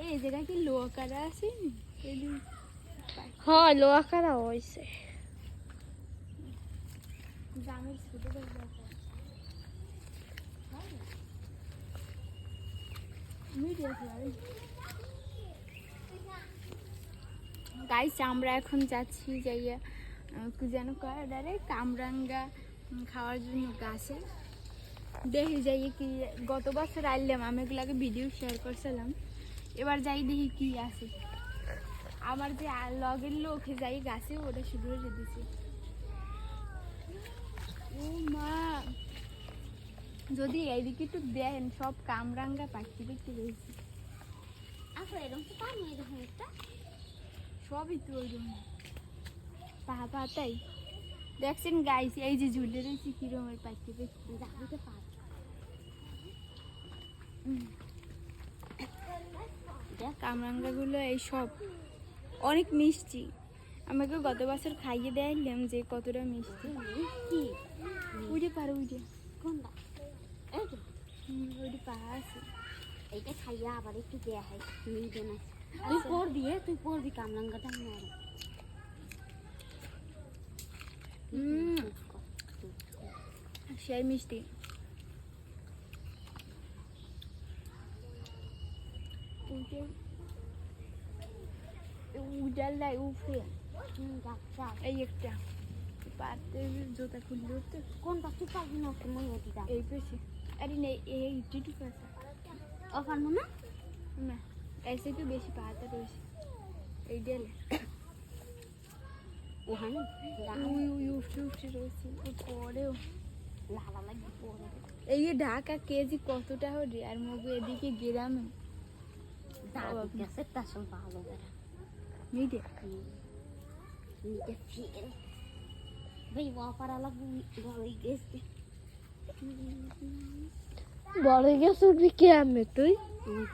এই জায়গা কি লোকারা আছে? হ্যাঁ লোকারা হয়েছে। গাইস আমরা এখন যাচ্ছি যাইয়া কি যেন কয় কামরাঙ্গা খাওয়ার জন্য গাছে দেখি যাইয়ে কি গত বছর আইলাম আমি এগুলাকে ভিডিও শেয়ার করছিলাম, এবার যাই দেখি কি আছে। আমার যে লগের লোক যাই গাছে ওটা শুরু হয়ে দিছে। ও মা, যদি এইদিকে একটু দেন সব কামরাঙ্গা পাখি দেখতে রয়েছে। সবই তো ওইরকম পাতাই দেখছেন গাইস, এই যে ঝুলে রয়েছে কিরমের পাখি দেখতে কামরাঙ্গা গুলো এই সব অনেক মিষ্টি। আমাকে গত বছর খাইয়ে দেখাইলাম যে কতটা মিষ্টি। উড়ে পারে উড়ে কোনটা ওইটা পাহাড় আছে, এইটা খাইয়া আবার একটু দেয়া হয় মিডিয়াম আছে। তুই পড়বি কামরাঙ্গাটা নরম। সেই মিষ্টি। উজালাই উফে এই একটা পাতে জুতা খুললে উঠতে কোন পাখি পাবি না সময় ওটিটা এই পেছে। আরে নেই এই টিটুক আছে অফার না না ऐसे তো বেশি পাতা রয়েছে এই ডেলে ওখানে উই উফে রয়েছে পরেও লালা লাগবে পরে। এই ঢাকা কেজি কতটা হরে আর মগু এদিকে গ্রামে গেছে তার সব ভালো বেড়া মিটে মিটে ফিল ভাই অফার লাগবে বড় গেছে বড় গেছে উঠবি কে আমি তুই?